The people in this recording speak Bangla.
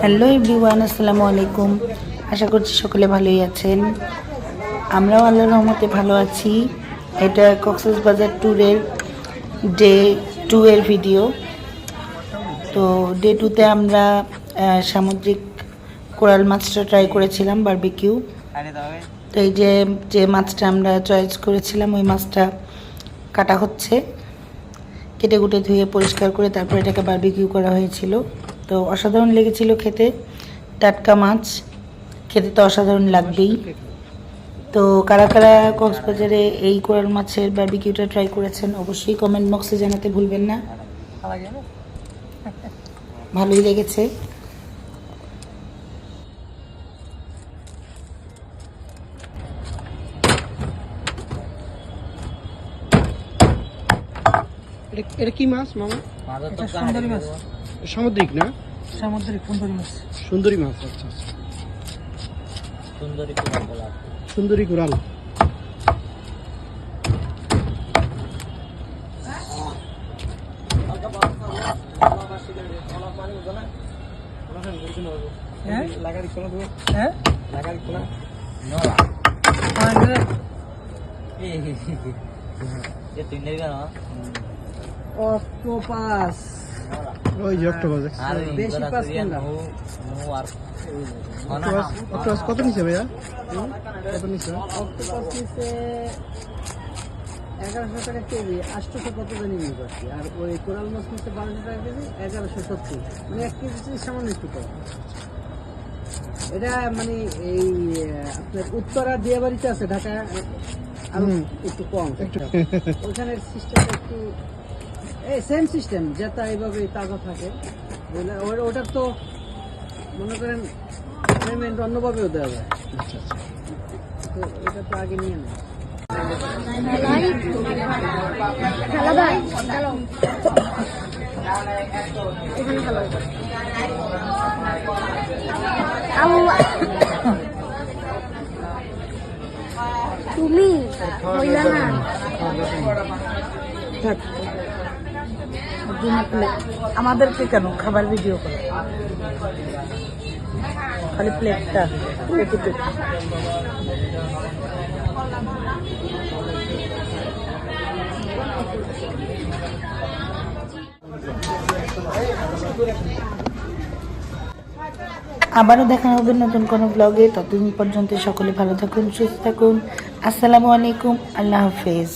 হ্যালো এভরিওয়ান, আসসালামু আলাইকুম। আশা করছি সকলে ভালোই আছেন। আমরাও আল্লাহর রহমতে ভালো আছি। এটা কক্সবাজার ট্যুরের ডে 2 এর ভিডিও। তো ডে 2তে আমরা সামুদ্রিক কোরাল মাছটা ট্রাই করেছিলাম, বারবিকিউ। তো এই যে মাছটা আমরা চয়েস করেছিলাম, ওই মাছটা কাটা হচ্ছে। কেটে কুটে ধুয়ে পরিষ্কার করে তারপর এটাকে বারবিকিউ করা হয়েছিল। তো অসাধারণ লেগেছিল খেতে। টাটকা মাছ খেতে তো অসাধারণ লাগবেই। তো কারা কারা কক্সবাজারে এই কোরাল মাছের বারবিকিউটা ট্রাই করেছেন অবশ্যই কমেন্ট বক্সে জানাতে ভুলবেন না। ভালোই লেগেছে। এটা কি মাছ মামা? এটা সুন্দরী মাছ। সামুদ্রিক না? সামুদ্রিক সুন্দরী মাছ। সুন্দরী মাছ, আচ্ছা। সুন্দরী কোরাল বলা। সুন্দরী কোরাল। অক্টোপাস। ওই যে অক্টোপাস। আর বেশি পাস কোনটা? অক্টোপাস কত নিছে ভাইয়া? কত নিছে? অক্টোপাস নিচে 1100 টাকা কেজি, 800 কত জানি নিয়ে পাচ্ছি। আর ওই কোরাল মাছ নিচে 1200 টাকা কেজি, 1170। মানে 1 কেজি সামান্য একটু কম। এটা মানে এই আপনার উত্তরা দিয়াবাড়িতে আছে, ঢাকা আর একটু কম। ওখানের সিস্টেমটা একটু সেম সিস্টেম, যেটা এইভাবে তাজা থাকে। ওটার তো মনে করেন পেমেন্ট অন্যভাবেও দেওয়া যায়। তো এটা তো আগে নিয়ে নেয়। তুমি হইলা না আমাদেরকে কেন খাবার ভিডিও করে? খালি প্লেটটা আবারও দেখা হবে নতুন কোনো ব্লগে। ততদিন পর্যন্ত সকলে ভালো থাকুন, সুস্থ থাকুন। আসসালামু আলাইকুম, আল্লাহ হাফেজ।